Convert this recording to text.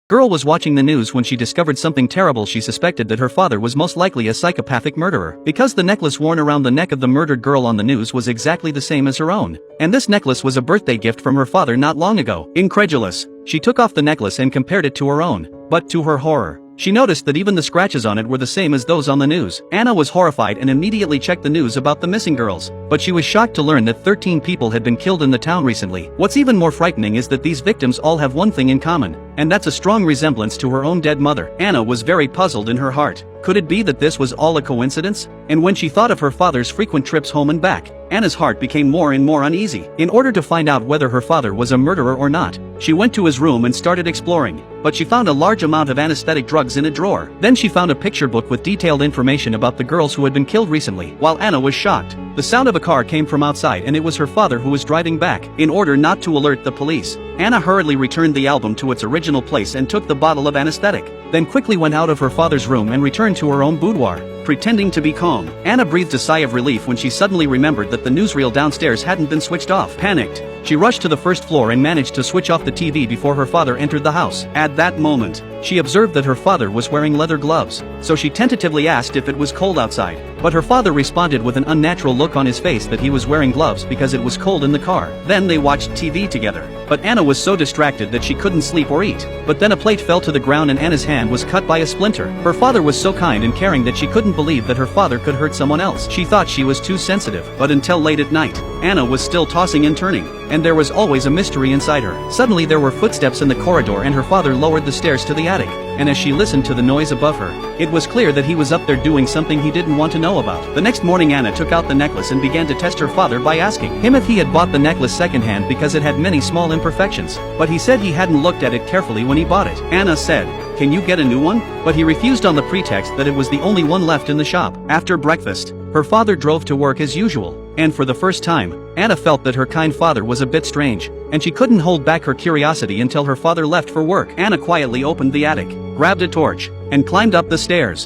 Girl was watching the news when she discovered something terrible. She suspected that her father was most likely a psychopathic murderer, because the necklace worn around the neck of the murdered girl on the news was exactly the same as her own. And this necklace was a birthday gift from her father not long ago. Incredulous, she took off the necklace and compared it to her own. But to her horror, she noticed that even the scratches on it were the same as those on the news. Anna was horrified and immediately checked the news about the missing girls. But she was shocked to learn that 13 people had been killed in the town recently. What's even more frightening is that these victims all have one thing in common, and that's a strong resemblance to her own dead mother. Anna was very puzzled in her heart. Could it be that this was all a coincidence? And when she thought of her father's frequent trips home and back, Anna's heart became more and more uneasy. In order to find out whether her father was a murderer or not, she went to his room and started exploring, but she found a large amount of anesthetic drugs in a drawer. Then she found a picture book with detailed information about the girls who had been killed recently. While Anna was shocked, the sound of a car came from outside and it was her father who was driving back. In order not to alert the police, Anna hurriedly returned the album to its original place and took the bottle of anesthetic, then quickly went out of her father's room and returned to her own boudoir, pretending to be calm. Anna breathed a sigh of relief when she suddenly remembered that the newsreel downstairs hadn't been switched off. Panicked, she rushed to the first floor and managed to switch off the TV before her father entered the house. At that moment, she observed that her father was wearing leather gloves, so she tentatively asked if it was cold outside. But her father responded with an unnatural look on his face that he was wearing gloves because it was cold in the car. Then they watched TV together. But Anna was so distracted that she couldn't sleep or eat. But then a plate fell to the ground and Anna's hand was cut by a splinter. Her father was so kind and caring that she couldn't believe that her father could hurt someone else. She thought she was too sensitive. But until late at night, Anna was still tossing and turning, and there was always a mystery inside her. Suddenly there were footsteps in the corridor and her father lowered the stairs to the attic. And as she listened to the noise above her, it was clear that he was up there doing something he didn't want to know about. The next morning Anna took out the necklace and began to test her father by asking him if he had bought the necklace secondhand because it had many small imperfections. But he said he hadn't looked at it carefully when he bought it. Anna said, "Can you get a new one?" But he refused on the pretext that it was the only one left in the shop. After breakfast, her father drove to work as usual, and for the first time, Anna felt that her kind father was a bit strange, and she couldn't hold back her curiosity until her father left for work. Anna quietly opened the attic, grabbed a torch, and climbed up the stairs.